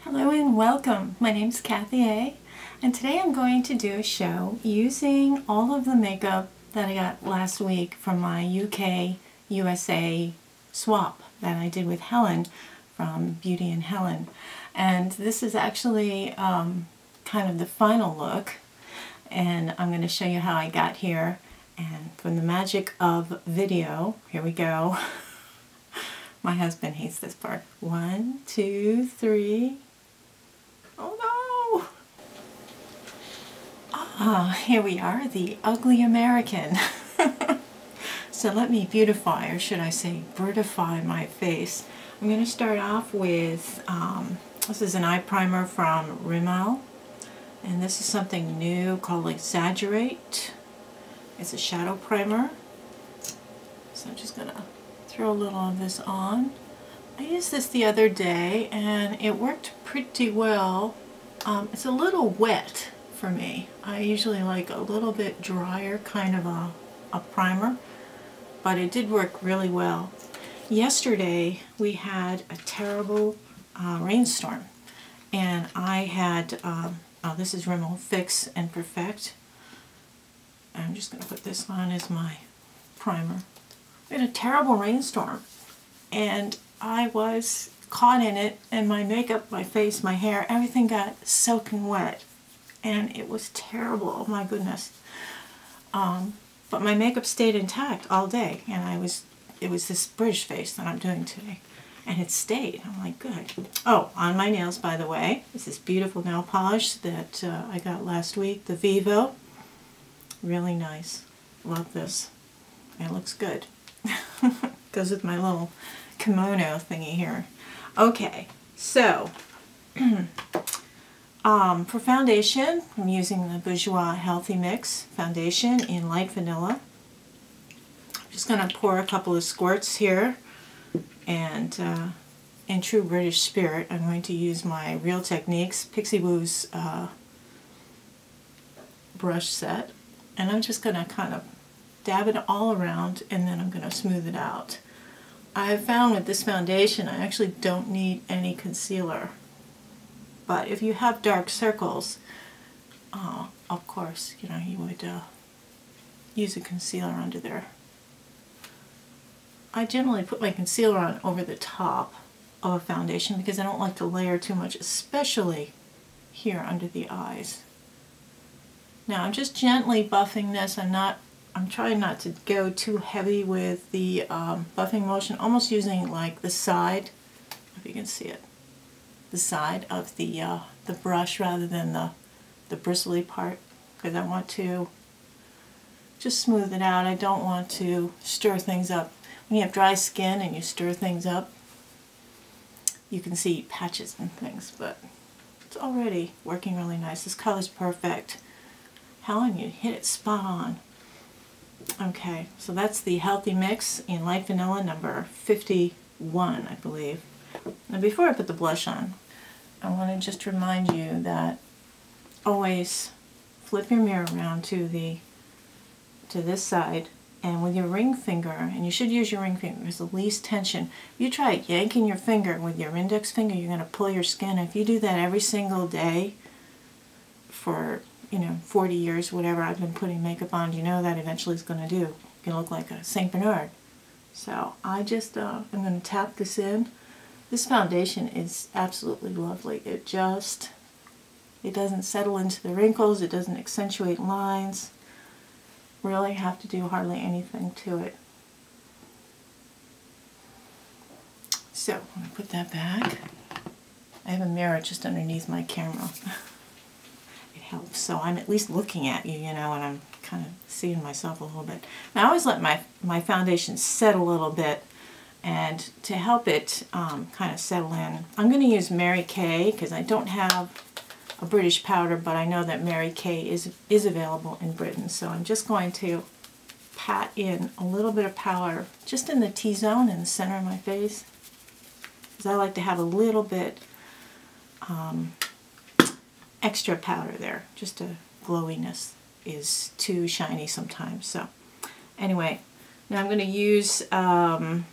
Hello and welcome. My name's Kathy A, and today I'm going to do a show using all of the makeup that I got last week from my UK USA swap that I did with Helen from BeautyAndHelen. And this is actually kind of the final look, and I'm going to show you how I got here. And from the magic of video, here we go. My husband hates this part. 1, 2, 3. Oh no! Ah, here we are, the ugly American. So let me beautify, or should I say birdify, my face. I'm going to start off with, this is an eye primer from Rimmel. And this is something new called Exaggerate. It's a shadow primer. So I'm just going to throw a little of this on. I used this the other day and it worked pretty well. It's a little wet for me. I usually like a little bit drier kind of a primer, but it did work really well. Yesterday we had a terrible rainstorm, and I had, this is Rimmel Fix and Perfect. I'm just going to put this on as my primer. We had a terrible rainstorm, and I was caught in it, and my makeup, my face, my hair, everything got soaking wet, and it was terrible. Oh my goodness. But my makeup stayed intact all day, and it was this British face that I'm doing today, and it stayed. I'm like, good. Oh, on my nails, by the way, this is beautiful nail polish that I got last week, the VIVO. Really nice. Love this. It looks good. Goes with my little kimono thingy here. Okay, so for foundation, I'm using the Bourjois Healthy Mix foundation in light vanilla. I'm just going to pour a couple of squirts here, and in true British spirit, I'm going to use my Real Techniques Pixie Woo's brush set, and I'm just going to kind of dab it all around, and then I'm going to smooth it out. I've found with this foundation I actually don't need any concealer, but if you have dark circles, of course, you know, you would use a concealer under there. I generally put my concealer on over the top of a foundation because I don't like to layer too much, especially here under the eyes. Now I'm just gently buffing this. I'm trying not to go too heavy with the buffing motion, almost using like the side, if you can see it, the side of the brush rather than the bristly part, because I want to just smooth it out. I don't want to stir things up. When you have dry skin and you stir things up, you can see patches and things, but it's already working really nice. This color's perfect. Helen, you hit it spot on. Okay, so that's the Healthy Mix in light vanilla number 51, I believe. Now before I put the blush on, I want to just remind you that always flip your mirror around to this side, and with your ring finger, and you should use your ring finger as the least tension. If you try yanking your finger with your index finger, you're going to pull your skin. If you do that every single day for 40 years, whatever I've been putting makeup on, you know that eventually it's going to do. You're going to look like a St. Bernard. So I just, I'm going to tap this in. This foundation is absolutely lovely. It doesn't settle into the wrinkles. It doesn't accentuate lines. Really have to do hardly anything to it. So I'm going to put that back. I have a mirror just underneath my camera. Helps, so I'm at least looking at you, you know, and I'm kind of seeing myself a little bit. Now, I always let my foundation set a little bit, and to help it kind of settle in, I'm going to use Mary Kay because I don't have a British powder, but I know that Mary Kay is available in Britain, so I'm just going to pat in a little bit of powder just in the T-zone in the center of my face, because I like to have a little bit extra powder there. Just a glowiness is too shiny sometimes. So anyway, now I'm going to use I'll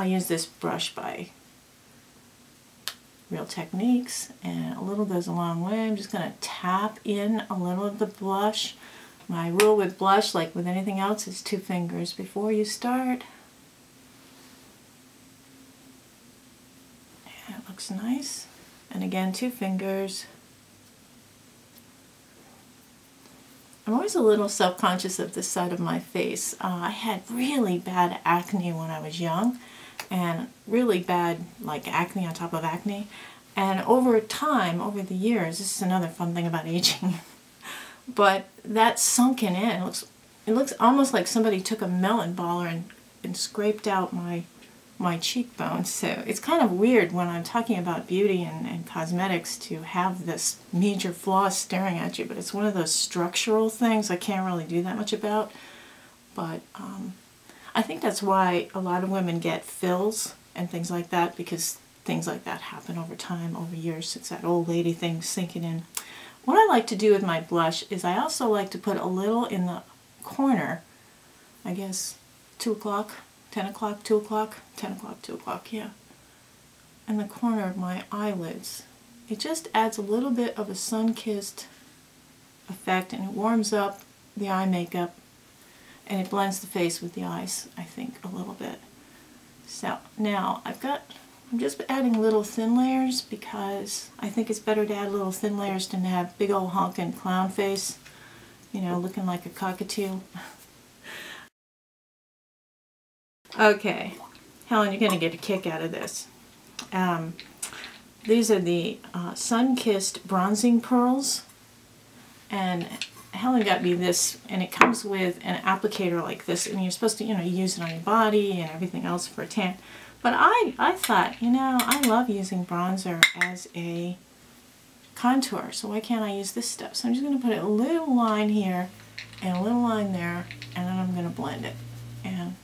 use this brush by Real Techniques, and a little goes a long way. I'm just going to tap in a little of the blush. My rule with blush, like with anything else, is 2 fingers before you start. And it looks nice. And again, 2 fingers. I'm always a little self-conscious of this side of my face. I had really bad acne when I was young, and really bad, like, acne on top of acne. And over time, over the years, this is another fun thing about aging, but that's sunken in. It looks almost like somebody took a melon baller and scraped out my cheekbones. So it's kind of weird when I'm talking about beauty and cosmetics to have this major flaw staring at you, but it's one of those structural things I can't really do that much about. But I think that's why a lot of women get fills and things like that, because things like that happen over time, over years. It's that old lady thing sinking in. What I like to do with my blush is I also like to put a little in the corner, I guess 2 o'clock, 10 o'clock, 2 o'clock, 10 o'clock, 2 o'clock, yeah, in the corner of my eyelids. It just adds a little bit of a sun-kissed effect, and it warms up the eye makeup, and it blends the face with the eyes, I think, a little bit. So now I'm just adding little thin layers, because I think it's better to add little thin layers than to have big old honking clown face, you know, looking like a cockatiel. Okay, Helen, you're going to get a kick out of this. These are the Sunkissed Bronzing Pearls, and Helen got me this, and it comes with an applicator like this, and you're supposed to, you know, use it on your body and everything else for a tan. But I thought, you know, I love using bronzer as a contour, so why can't I use this stuff? So I'm just going to put a little line here and a little line there, and then I'm going to blend it. And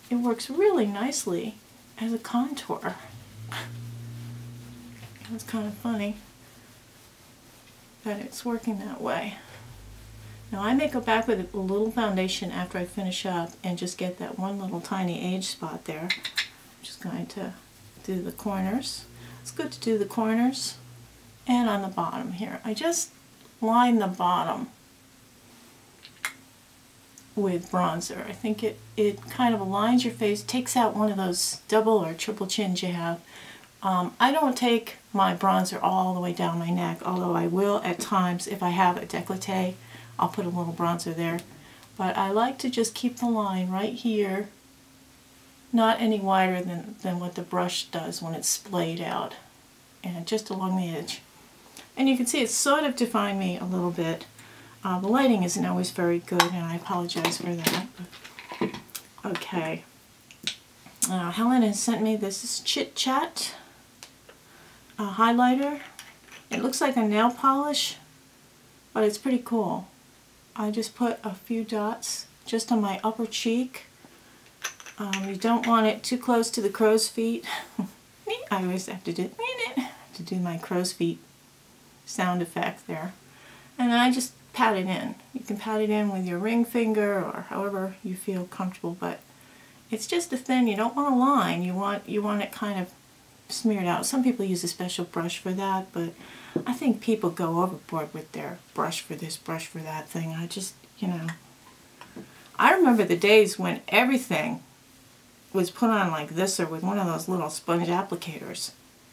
it works really nicely as a contour. It's kind of funny that it's working that way. Now I may go back with a little foundation after I finish up and just get that one little tiny age spot there. I'm just going to do the corners. It's good to do the corners and on the bottom here. I just line the bottom with bronzer. I think it kind of aligns your face, takes out one of those double or triple chins you have. I don't take my bronzer all the way down my neck, although I will at times if I have a décolleté. I'll put a little bronzer there. But I like to just keep the line right here, not any wider than what the brush does when it's splayed out, and just along the edge. And you can see it's sort of defined me a little bit. The lighting isn't always very good, and I apologize for that. Okay. Helen has sent me this Chit Chat highlighter. It looks like a nail polish, but it's pretty cool. I just put a few dots just on my upper cheek. You don't want it too close to the crow's feet. I always have to do my crow's feet sound effect there. And then I just pat it in. You can pat it in with your ring finger or however you feel comfortable, but it's just a thin, you don't want a line, you want it kind of smeared out. Some people use a special brush for that, but I think people go overboard with their brush for this, brush for that thing. I just, you know, I remember the days when everything was put on like this or with one of those little sponge applicators.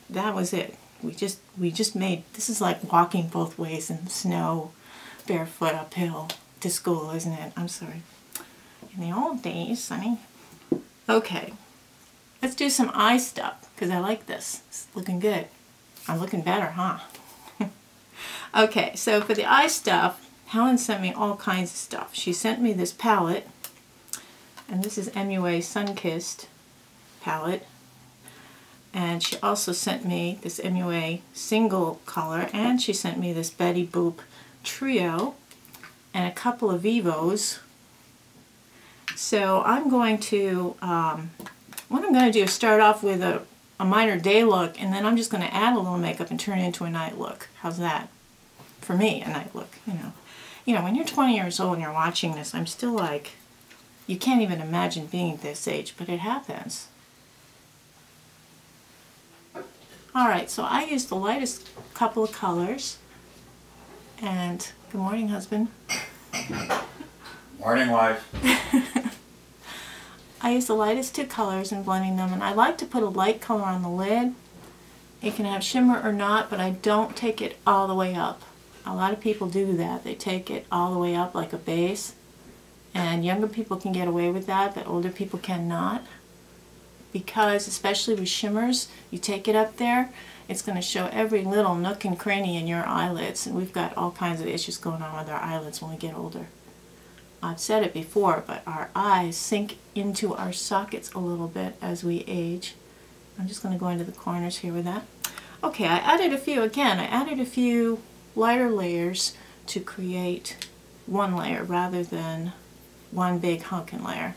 That was it. We just made, this is like walking both ways in the snow, barefoot uphill to school, isn't it? I'm sorry. In the old days, Sonny. Okay, let's do some eye stuff, because I like this. It's looking good. I'm looking better, huh? Okay, so for the eye stuff, Helen sent me all kinds of stuff. She sent me this palette, and this is MUA Sunkissed palette. And she also sent me this MUA single color, and she sent me this Betty Boop trio, and a couple of VIVOs. So I'm going to, what I'm going to do is start off with a minor day look, and then I'm just going to add a little makeup and turn it into a night look. How's that? For me, a night look, you know. You know, when you're 20 years old and you're watching this, I'm still like, you can't even imagine being this age, but it happens. Alright, so I used the lightest couple of colors. And good morning, husband. Morning, wife. I used the lightest two colors in blending them, and I like to put a light color on the lid. It can have shimmer or not, but I don't take it all the way up. A lot of people do that. They take it all the way up like a base, and younger people can get away with that, but older people cannot. Because, especially with shimmers, you take it up there, it's going to show every little nook and cranny in your eyelids, and we've got all kinds of issues going on with our eyelids when we get older. I've said it before, but our eyes sink into our sockets a little bit as we age. I'm just going to go into the corners here with that. Okay, I added a few lighter layers to create one layer rather than one big hunkin' layer.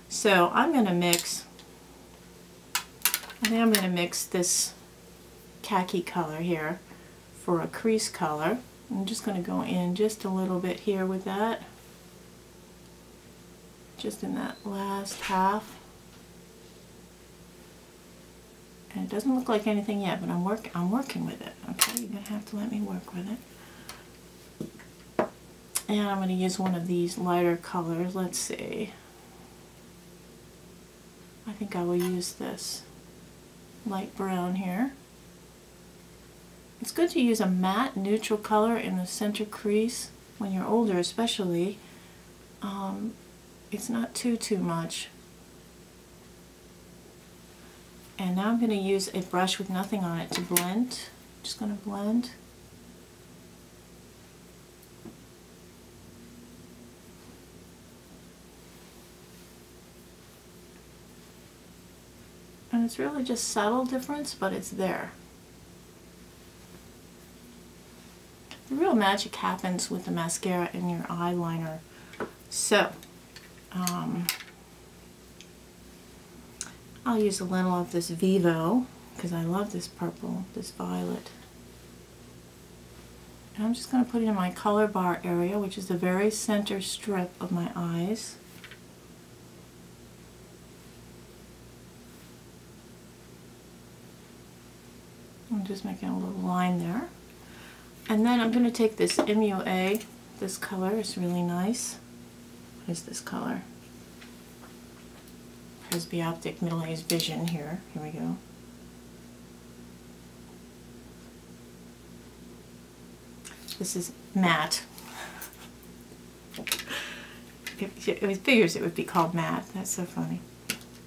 So I'm going to mix, I think I'm going to mix this khaki color here for a crease color. I'm just going to go in just a little bit here with that. Just in that last half. And it doesn't look like anything yet, but I'm working with it. Okay, you're going to have to let me work with it. And I'm going to use one of these lighter colors. Let's see. I think I will use this light brown here. It's good to use a matte neutral color in the center crease when you're older, especially. It's not too much. And now I'm going to use a brush with nothing on it to blend. Just going to blend. And it's really just subtle difference, but it's there. The real magic happens with the mascara and your eyeliner. So, I'll use a little of this VIVO because I love this purple, this violet. And I'm just going to put it in my color bar area, which is the very center strip of my eyes. I'm just making a little line there. And then I'm going to take this MUA, this color is really nice. What is this color? Presbyopic Middle-Aged Vision here. Here we go. This is matte. It figures it would be called matte. That's so funny.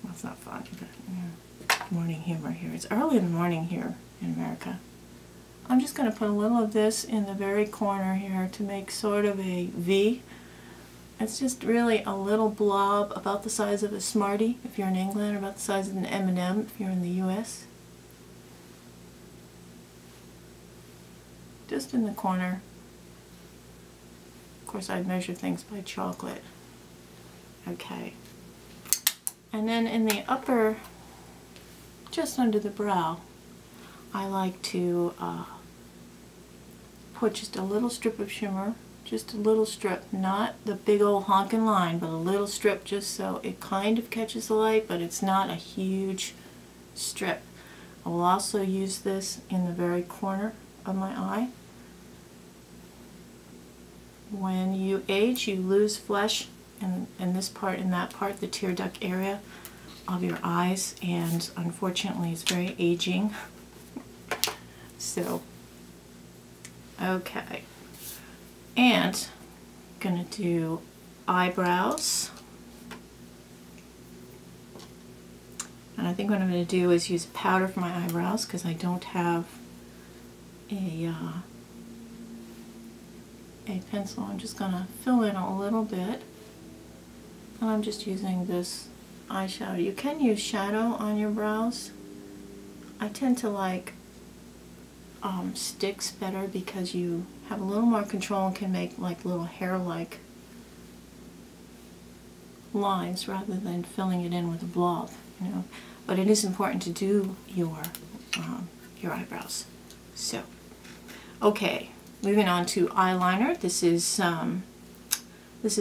Well, it's not funny, but yeah. Morning humor here. It's early in the morning here in America. I'm just going to put a little of this in the very corner here to make sort of a V. It's just really a little blob about the size of a Smartie if you're in England, or about the size of an M&M if you're in the US. Just in the corner. Of course, I'd measure things by chocolate. Okay. And then in the upper, just under the brow, I like to put just a little strip of shimmer. Just a little strip, not the big old honking line, but a little strip just so it kind of catches the light, but it's not a huge strip. I will also use this in the very corner of my eye. When you age, you lose flesh in this part and that part, the tear duct area of your eyes, and unfortunately it's very aging. So, okay. And I'm going to do eyebrows. And I think what I'm going to do is use powder for my eyebrows because I don't have a pencil. I'm just going to fill in a little bit. And I'm just using this eyeshadow. You can use shadow on your brows. I tend to like sticks better because you have a little more control and can make like little hair-like lines rather than filling it in with a blob, you know. But it is important to do your eyebrows. So, okay, moving on to eyeliner. This is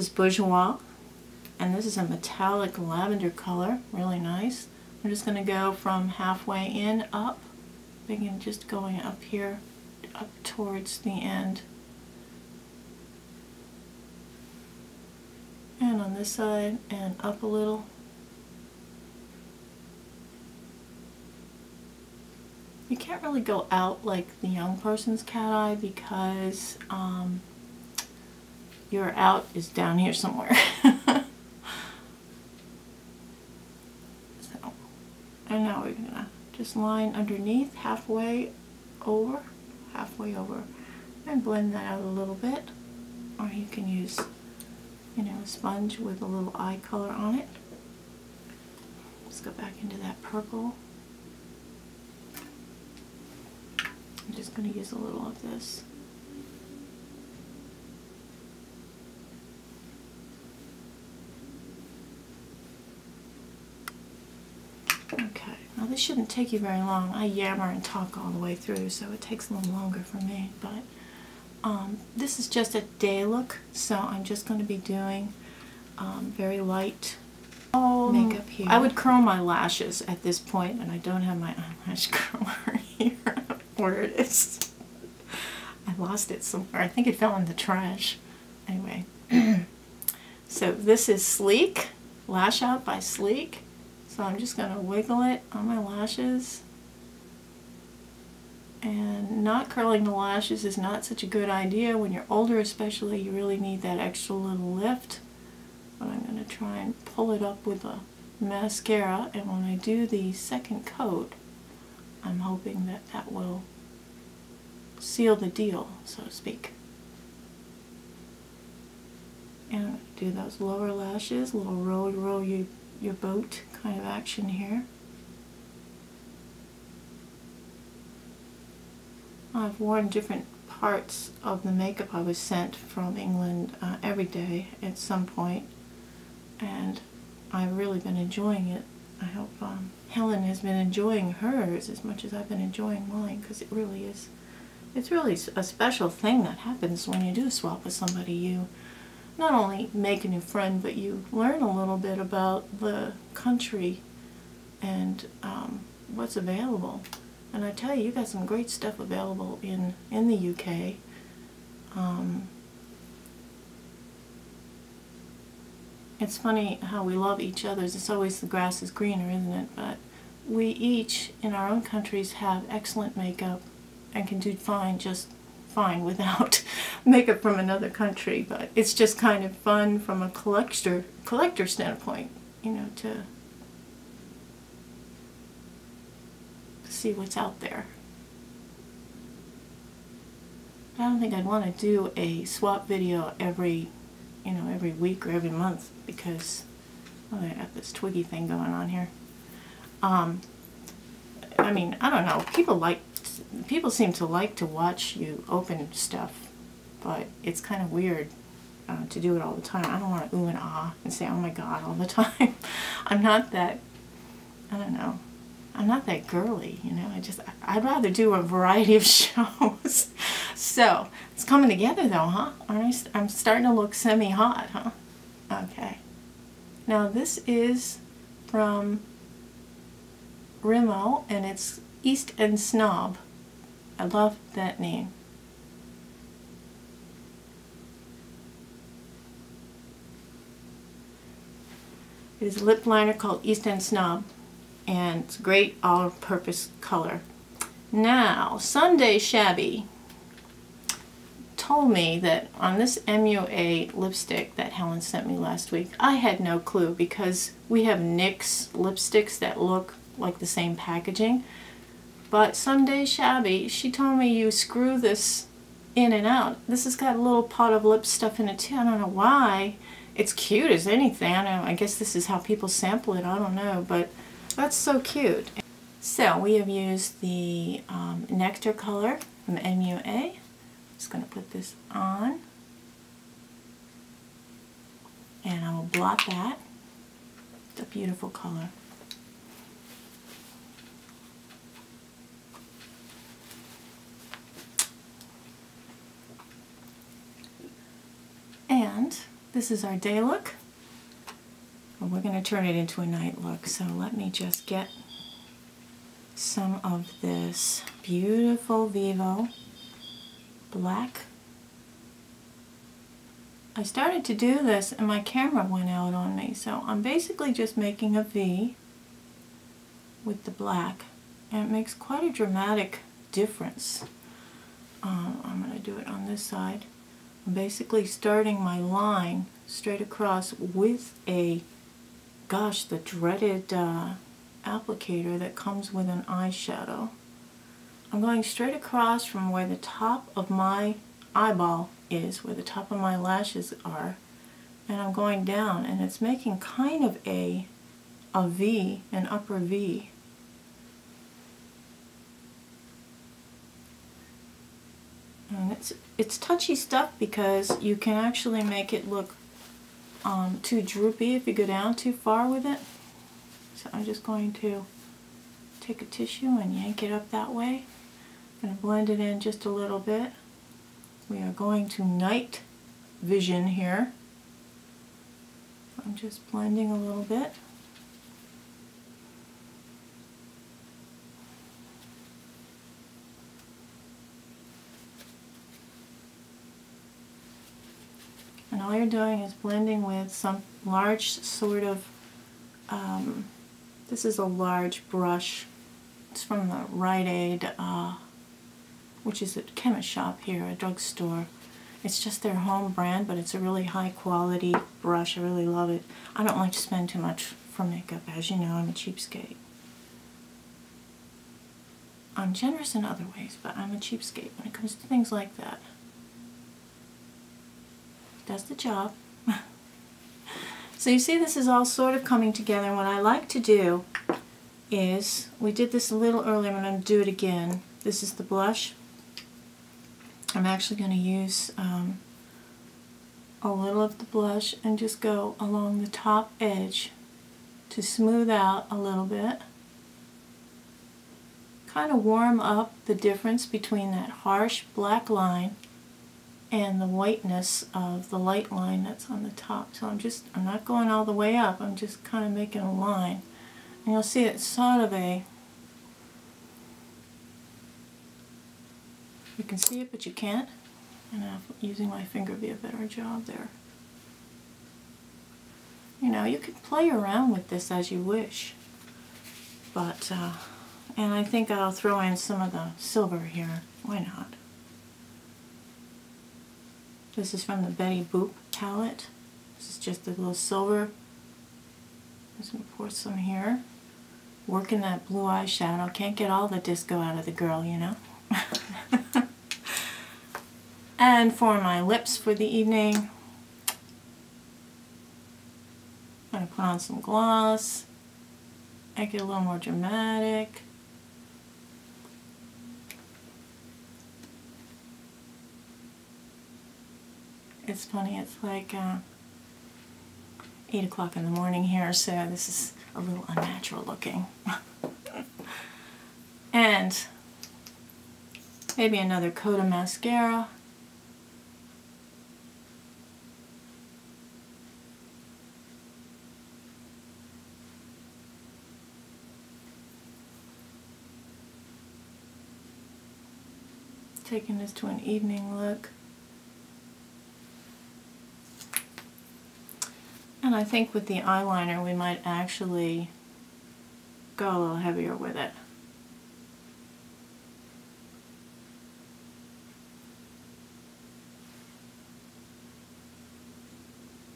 Bourjois, and this is a metallic lavender color, really nice. I'm just going to go from halfway in up begin just going up here, up towards the end. And on this side, and up a little. You can't really go out like the young person's cat eye because your out is down here somewhere. So, and now we're gonna just line underneath, halfway over, and blend that out a little bit. Or you can use, you know, a sponge with a little eye color on it. Let's go back into that purple. I'm just going to use a little of this. Okay, now this shouldn't take you very long. I yammer and talk all the way through, so it takes a little longer for me, but this is just a day look, so I'm just going to be doing very light makeup here. I would curl my lashes at this point, and I don't have my eyelash curler here. Where it is. I lost it somewhere. I think it fell in the trash. Anyway. So this is Sleek, Lash Out by Sleek. So I'm just going to wiggle it on my lashes. And not curling the lashes is not such a good idea. When you're older especially, you really need that extra little lift. But I'm going to try and pull it up with a mascara. And when I do the second coat, I'm hoping that that will seal the deal, so to speak. And I'm going to do those lower lashes, a little roll your boat kind of action here. I've worn different parts of the makeup I was sent from England every day at some point, and I've really been enjoying it. I hope Helen has been enjoying hers as much as I've been enjoying mine, because it really is, it's really a special thing that happens when you do swap with somebody. You not only make a new friend, but you learn a little bit about the country and what's available. And I tell you, you got some great stuff available in the UK. It's funny how we love each other's. It's always the grass is greener, isn't it? But we each, in our own countries, have excellent makeup and can do fine, just fine without makeup from another country. But it's just kind of fun from a collector standpoint, you know, to see what's out there. I don't think I'd want to do a swap video every week or every month, because I got this twiggy thing going on here. I mean, I don't know. People seem to like to watch you open stuff, but it's kind of weird to do it all the time. I don't want to ooh and ah and say, oh my god, all the time. I'm not that, I don't know. I'm not that girly, you know. I'd rather do a variety of shows. So, it's coming together though, huh? I'm starting to look semi-hot, huh? Okay. Now this is from Rimmel, and it's East End Snob. I love that name. It is a lip liner called East End Snob, and it's a great all-purpose color. Now, Sunday Shabby told me that on this MUA lipstick that Helen sent me last week, I had no clue, because we have NYX lipsticks that look like the same packaging. But Sunday Shabby, she told me you screw this in and out. This has got a little pot of lip stuff in it too. I don't know why. It's cute as anything. I don't know. I guess this is how people sample it. I don't know, but that's so cute. So we have used the Nectar color from MUA. Just going to put this on, and I will blot that. It's a beautiful color. And this is our day look. Well, we're going to turn it into a night look, so let me just get some of this beautiful VIVO black. I started to do this and my camera went out on me, so I'm basically just making a V with the black, and it makes quite a dramatic difference. I'm going to do it on this side. I'm basically starting my line straight across with a, gosh, the dreaded applicator that comes with an eyeshadow. I'm going straight across from where the top of my eyeball is, where the top of my lashes are, and I'm going down, and it's making kind of a V, an upper V. And it's touchy stuff because you can actually make it look too droopy if you go down too far with it. So I'm just going to take a tissue and yank it up that way. I'm going to blend it in just a little bit. We are going to night vision here. I'm just blending a little bit. And all you're doing is blending with some large sort of, this is a large brush. It's from the Rite Aid, which is a chemist shop here, a drugstore. It's just their home brand, but it's a really high quality brush. I really love it. I don't like to spend too much for makeup. As you know, I'm a cheapskate. I'm generous in other ways, but I'm a cheapskate when it comes to things like that. Does the job. So you see, this is all sort of coming together, and what I like to do is, we did this a little earlier, I'm going to do it again. This is the blush. I'm actually going to use a little of the blush and just go along the top edge to smooth out a little bit. Kind of warm up the difference between that harsh black line and the whiteness of the light line that's on the top. So I'm not going all the way up, I'm just kind of making a line. And you'll see it's sort of a, you can see it but you can't, and using my finger would be a better job there. You know, you could play around with this as you wish, but, and I think I'll throw in some of the silver here, why not? This is from the Betty Boop palette. This is just a little silver. I'm just going to pour some here. Working that blue eyeshadow. Can't get all the disco out of the girl, you know. And for my lips for the evening, I'm going to put on some gloss. Make it a little more dramatic. It's funny, it's like 8 o'clock in the morning here, so this is a little unnatural looking. And maybe another coat of mascara. Taking this to an evening look. And I think with the eyeliner we might actually go a little heavier with it.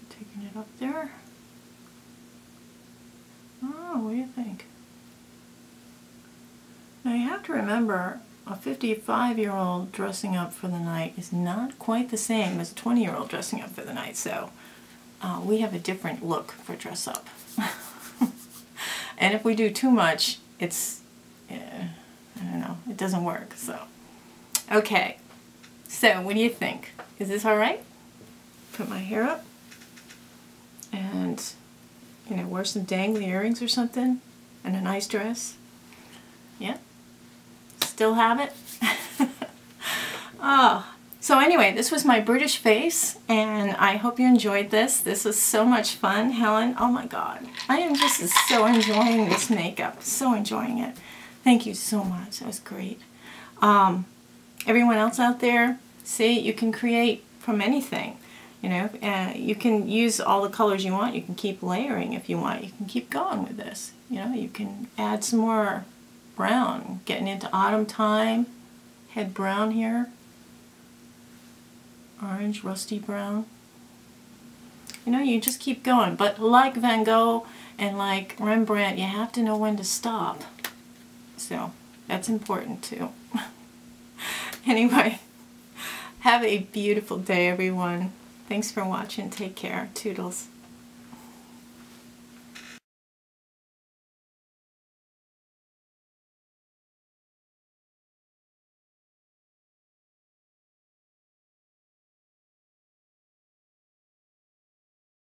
Taking it up there. Oh, what do you think? Now you have to remember, a 55-year-old dressing up for the night is not quite the same as a 20-year-old dressing up for the night, so we have a different look for dress up. And if we do too much, it's, I don't know, it doesn't work, so. Okay, so what do you think? Is this alright? Put my hair up and, you know, wear some dangly earrings or something and a nice dress. Yeah? Still have it? Oh. So anyway, this was my British face, and I hope you enjoyed this. This was so much fun. Helen, oh my god. I am just so enjoying this makeup. So enjoying it. Thank you so much. That was great. Everyone else out there, see, you can create from anything. You know, you can use all the colors you want. You can keep layering if you want. You can keep going with this. You know, you can add some more brown. Getting into autumn time. Head brown here. Orange, rusty brown. You know, you just keep going. But like Van Gogh and like Rembrandt, you have to know when to stop. So that's important too. Anyway, have a beautiful day, everyone. Thanks for watching. Take care. Toodles.